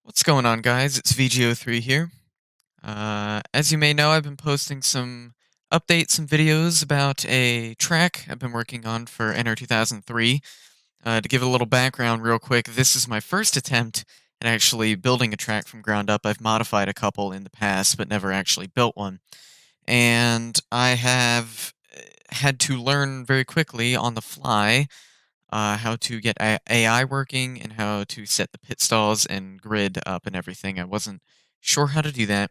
What's going on, guys? It's VGO3 here. As you may know, I've been posting some updates and videos about a track I've been working on for NR2003. To give a little background real quick, this is my first attempt at actually building a track from ground up. I've modified a couple in the past, but never actually built one. And I have had to learn very quickly on the fly how to get AI working and how to set the pit stalls and grid up and everything. I wasn't sure how to do that,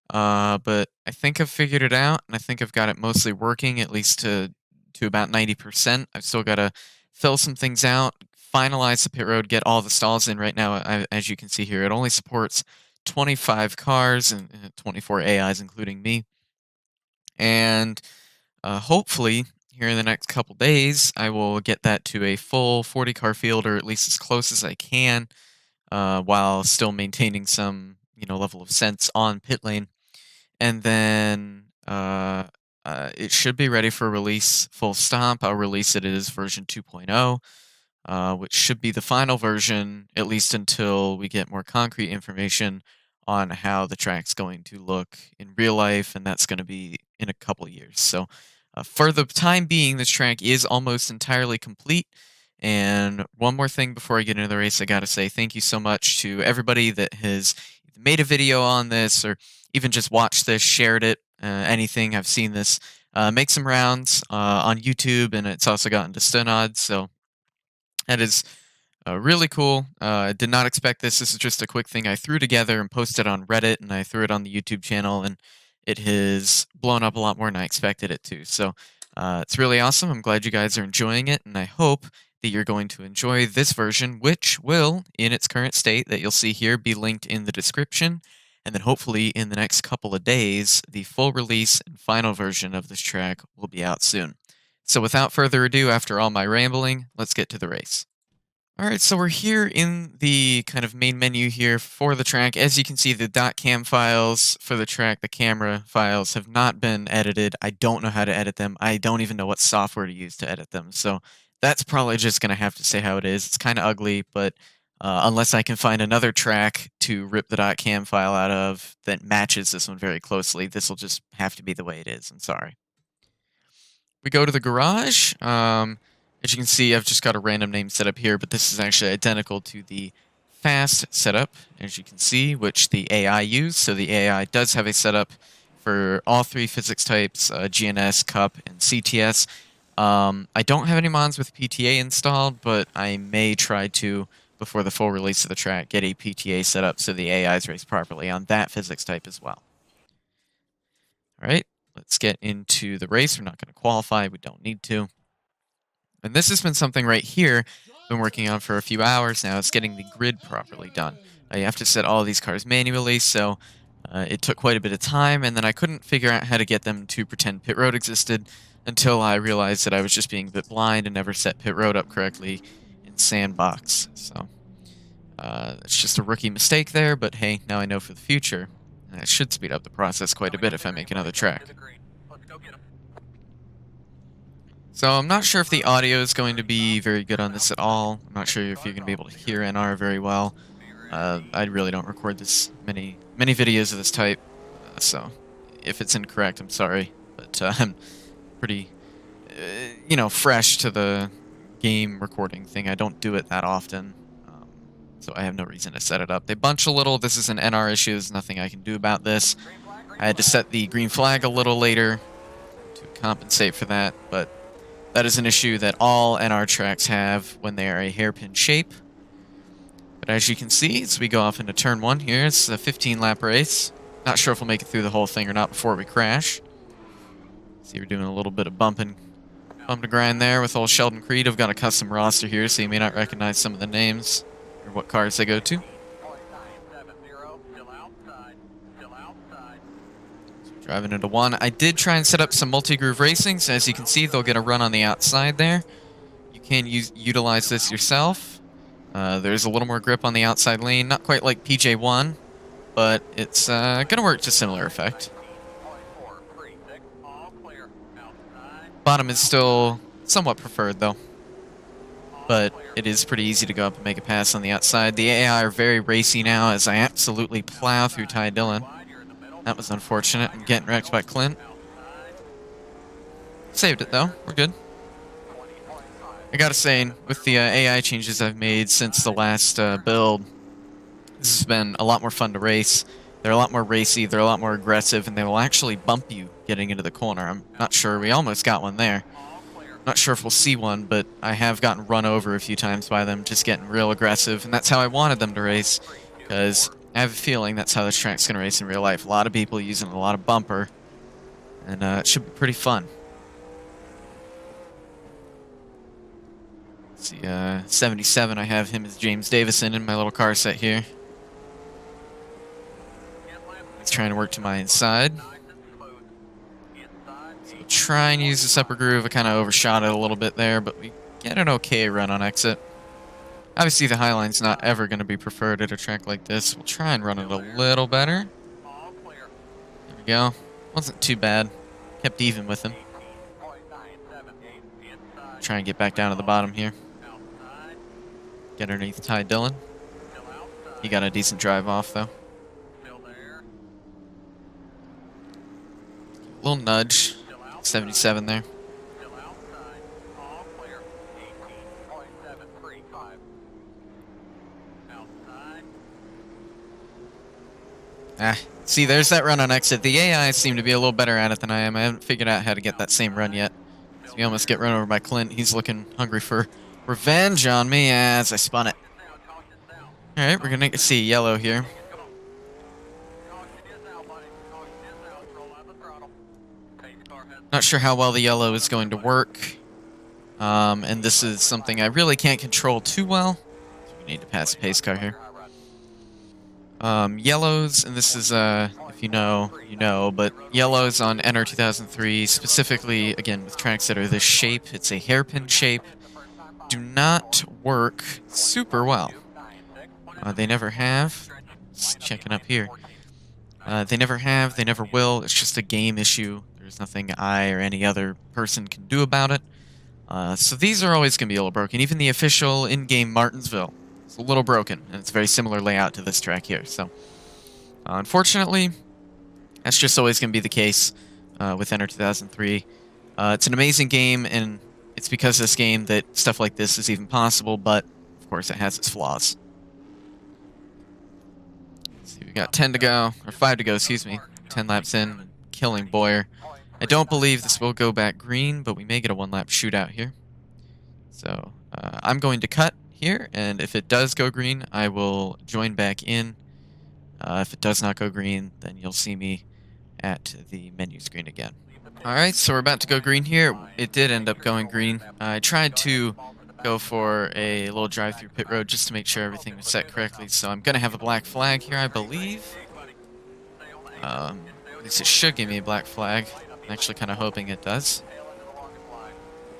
but I think I've figured it out, and I think I've got it mostly working, at least to about 90%. I've still got to fill some things out, finalize the pit road, get all the stalls in. Right now, as you can see here, it only supports 25 cars and 24 AIs, including me, and hopefully, here in the next couple days, I will get that to a full 40 car field, or at least as close as I can, while still maintaining some, level of sense on pit lane. And then it should be ready for release full stop. I'll release it as version 2.0, which should be the final version, at least until we get more concrete information on how the track's going to look in real life, and that's going to be in a couple years. So, for the time being, this track is almost entirely complete. And one more thing before I get into the race, I got to say thank you so much to everybody that has made a video on this or even just watched this, shared it, anything. I've seen this make some rounds on YouTube, and it's also gotten to Stunod. So that is really cool. I did not expect this. This is just a quick thing I threw together and posted on Reddit, and I threw it on the YouTube channel, and it has blown up a lot more than I expected it to. So it's really awesome. I'm glad you guys are enjoying it, and I hope that you're going to enjoy this version, which will, in its current state that you'll see here, be linked in the description. And then hopefully in the next couple of days, the full release and final version of this track will be out soon. So without further ado, after all my rambling, let's get to the race. Alright, so we're here in the kind of main menu here for the track. As you can see, the .cam files for the track, the camera files, have not been edited. I don't know how to edit them. I don't even know what software to use to edit them. So that's probably just going to have to say how it is. It's kind of ugly, but unless I can find another track to rip the .cam file out of that matches this one very closely, this will just have to be the way it is. I'm sorry. We go to the garage. As you can see, I've just got a random name set up here, but this is actually identical to the fast setup, as you can see, which the AI used. So the AI does have a setup for all three physics types, GNS, CUP, and CTS. I don't have any mods with PTA installed, but I may try to, before the full release of the track, get a PTA set up so the AIs race properly on that physics type as well. All right, let's get into the race. We're not going to qualify. We don't need to. And this has been something right here I've been working on for a few hours now. It's getting the grid properly done. You have to set all these cars manually, so it took quite a bit of time, and then I couldn't figure out how to get them to pretend pit road existed until I realized that I was just being a bit blind and never set pit road up correctly in Sandbox. So it's just a rookie mistake there, but hey, now I know for the future. And it should speed up the process quite a bit if I make another track. So I'm not sure if the audio is going to be very good on this at all. I'm not sure if you're going to be able to hear NR very well. I really don't record this many videos of this type, so if it's incorrect, I'm sorry. But I'm pretty, fresh to the game recording thing. I don't do it that often, so I have no reason to set it up. They bunch a little. This is an NR issue. There's nothing I can do about this. I had to set the green flag a little later to compensate for that, but that is an issue that all NR tracks have when they are a hairpin shape. But as you can see, as we go off into turn 1 here, it's a 15-lap race. Not sure if we'll make it through the whole thing or not before we crash. See, we're doing a little bit of bump to grind there with old Sheldon Creed. I've got a custom roster here, so you may not recognize some of the names or what cars they go to. Driving into 1. I did try and set up some multi-groove racing, so as you can see, they'll get a run on the outside there. You can utilize this yourself. There's a little more grip on the outside lane, not quite like PJ1, but it's going to work to similar effect. Bottom is still somewhat preferred, though. but it is pretty easy to go up and make a pass on the outside. The AI are very racy now as I absolutely plow through Ty Dillon. That was unfortunate. I'm getting wrecked by Clint. Saved it though. We're good. I gotta say, with the AI changes I've made since the last build, this has been a lot more fun to race. They're a lot more racy, they're a lot more aggressive, and they will actually bump you getting into the corner. I'm not sure. We almost got one there. Not sure if we'll see one, but I have gotten run over a few times by them, just getting real aggressive, and that's how I wanted them to race, because I have a feeling that's how this track's going to race in real life. A lot of people using a lot of bumper, and it should be pretty fun. Let's see, 77, I have him as James Davison in my little car set here. He's trying to work to my inside. Try and use this upper groove. I kind of overshot it a little bit there, but we get an okay run on exit. Obviously, the Highline's not ever going to be preferred at a track like this. We'll try and run it a little better. There we go. Wasn't too bad. Kept even with him. Try and get back down to the bottom here. Get underneath Ty Dillon. He got a decent drive off, though. Little nudge. 77 there. See, there's that run on exit. The AI seem to be a little better at it than I am. I haven't figured out how to get that same run yet. So we almost get run over by Clint. He's looking hungry for revenge on me as I spun it. Alright, we're gonna see yellow here. Not sure how well the yellow is going to work. And this is something I really can't control too well. So we need to pass a pace car here. Yellows, and this is, if you know, you know, but yellows on NR2003, specifically, again, with tracks that are this shape, it's a hairpin shape, do not work super well. They never have. Just checking up here. They never have, they never will. It's just a game issue. There's nothing I or any other person can do about it. So these are always going to be a little broken. Even the official in-game Martinsville is a little broken, and it's a very similar layout to this track here. So, unfortunately, that's just always going to be the case with NR 2003. It's an amazing game, and it's because of this game that stuff like this is even possible, but, of course, it has its flaws. Let's see, we got 10 to go, or 5 to go, excuse me. 10 laps in, killing Boyer. I don't believe this will go back green, but we may get a one-lap shootout here. So, I'm going to cut here, and if it does go green, I will join back in. If it does not go green, then you'll see me at the menu screen again. Alright, so we're about to go green here. It did end up going green. I tried to go for a little drive-through pit road just to make sure everything was set correctly, so I'm going to have a black flag here, I believe. At least it should give me a black flag. I'm actually kind of hoping it does.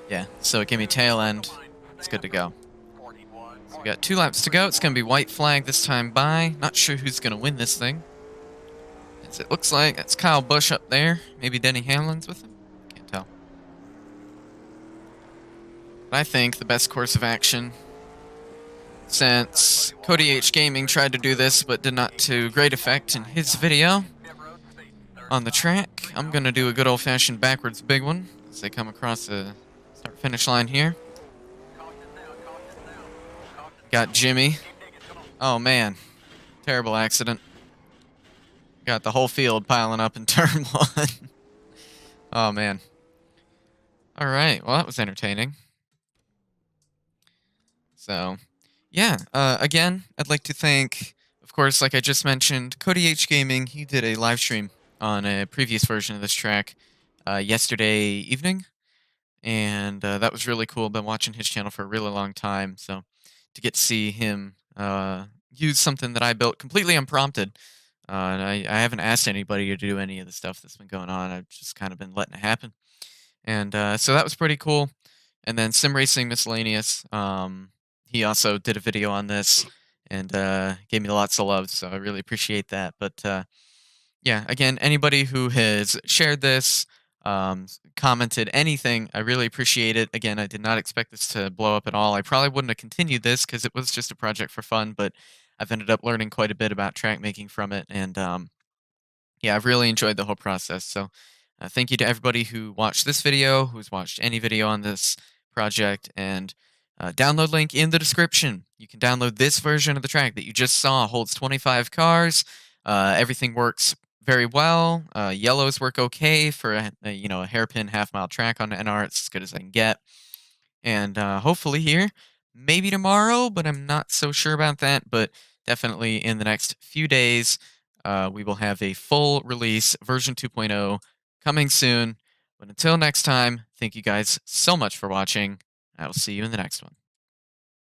Yeah, so it gave me tail end. It's good to go. So we got 2 laps to go. It's going to be white flag this time by. Not sure who's going to win this thing. As it looks like that's Kyle Busch up there. Maybe Denny Hamlin's with him. Can't tell. But I think the best course of action, since Cody H Gaming tried to do this but did not to great effect in his video on the track, I'm going to do a good old-fashioned backwards big one as they come across the start-finish line here. Got Jimmy. Oh, man. Terrible accident. Got the whole field piling up in turn 1. Oh, man. Alright, well, that was entertaining. So, yeah, again, I'd like to thank, of course, like I just mentioned, Cody H Gaming. He did a live stream on a previous version of this track yesterday evening, and that was really cool. Been watching his channel for a really long time, so to get to see him use something that I built completely unprompted, and I haven't asked anybody to do any of the stuff that's been going on. I've just kind of been letting it happen, and so that was pretty cool. And then Sim Racing Miscellaneous, he also did a video on this and gave me lots of love, so I really appreciate that. But yeah, again, anybody who has shared this, commented anything. I really appreciate it. Again, I did not expect this to blow up at all. I probably wouldn't have continued this because it was just a project for fun, but I've ended up learning quite a bit about track making from it, and yeah, I've really enjoyed the whole process. So, thank you to everybody who watched this video, who's watched any video on this project, and download link in the description. You can download this version of the track that you just saw. Holds 25 cars. Everything works very well. Yellows work okay for a hairpin half-mile track on NR. It's as good as I can get. And hopefully here, maybe tomorrow, but I'm not so sure about that. But definitely in the next few days, we will have a full release version 2.0 coming soon. But until next time, thank you guys so much for watching. I will see you in the next one.